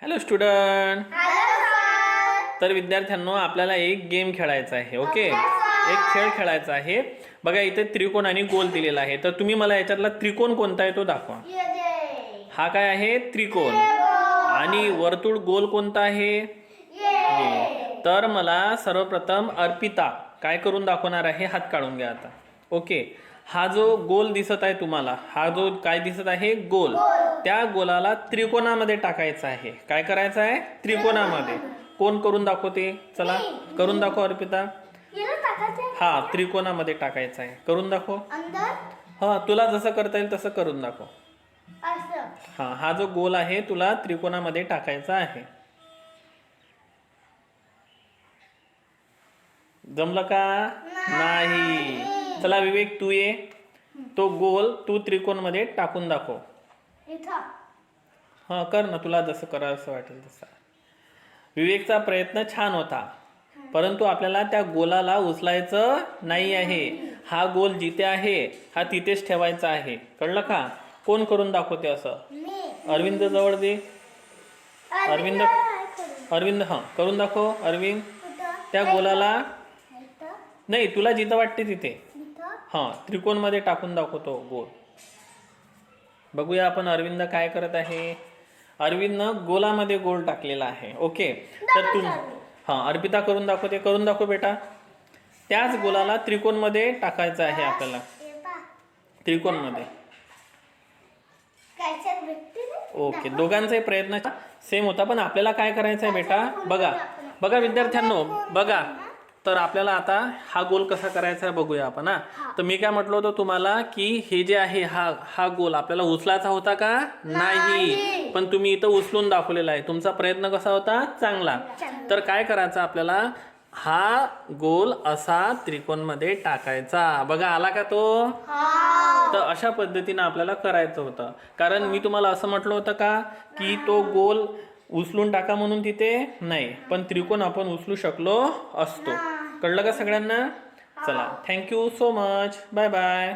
Hello student. Hello sir. तर विद्यार्थ्यांनो आपल्याला एक गेम खेळायचा आहे. Okay, sir. एक खेळ खेळायचा आहे. बघा इथे त्रिकोण आणि गोल दिलेला आहे. तर तुम्ही मला याच्यातला त्रिकोण कोणता आहे तो दाखवा. हा काय आहे? त्रिकोण. आणि वर्तुळ गोल कोणता आहे? ये. तर मला सर्वप्रथम अर्पिता काय करून दाखवणार आहे? हात काढून घ्या आता. ओके, हा जो गोल दिसत आहे तुम्हाला, हा जो काय दिसत आहे? गोल. त्या गोलाला त्रिकोणामध्ये टाकायचा आहे. काय करायचं आहे? त्रिकोणामध्ये. कोण करून दाखवते? चला करून दाखव अर्पिता. हा, त्रिकोणामध्ये टाकायचं आहे. करून दाखव. हा, तुला जसं करता येईल तसं करून दाखव. हा, हा जो गोल आहे तुला त्रिकोणामध्ये टाकायचा आहे. जमलं का? नाही. चला विवेक तू ये. तो गोल तू त्रिकोणमध्ये टाकून दाखव. हा, कर ना, तुला जसं करावंसं वाटेल तसं. विवेकचा प्रयत्न छान होता, परंतु आपल्याला त्या गोलाला उचलायचं नाही आहे. हा गोल जिथे आहे हा तिथेच ठेवायचा आहे. कळलं का? कोण करून दाखवते असं? अरविंद जवळ दे. अरविंद हा करून दाखव. अरविंद, त्या गोलाला नाही, तुला जिथं वाटते तिथे हा त्रिकोणमध्ये टाकून दाखवतो गोल. बघूया आपण अरविंद काय करत आहे. अरविंदनं गोलामध्ये गोल टाकलेला आहे. ओके, तर तू हा अर्पिता करून दाखवते. करून दाखव बेटा. त्याच गोलाला त्रिकोणमध्ये टाकायचं आहे आपल्याला. त्रिकोणमध्ये. ओके, दोघांचाही प्रयत्न सेम होता, पण आपल्याला काय करायचं आहे बेटा? बघा बघा विद्यार्थ्यांनो, बघा. तर आपल्याला आता हा गोल कसा करायचा आहे बघूया आपण. तर मी काय म्हटलं होतं तुम्हाला की हे जे आहे हा गोल आपल्याला उचलायचा होता का? नाही, पण तुम्ही इथं उचलून दाखवलेला आहे. तुमचा प्रयत्न कसा होता? चांगला. तर काय करायचं आपल्याला? हा गोल असा त्रिकोणमध्ये टाकायचा. बघा आला का तो? तर अशा पद्धतीने आपल्याला करायचं होतं. कारण मी तुम्हाला असं म्हटलं होतं का की तो गोल उचलून टाका म्हणून तिथे नाही, पण त्रिकोण आपण उचलू शकलो असतो. कळलं का सगळ्यांना? चला, thank you so much. Bye bye.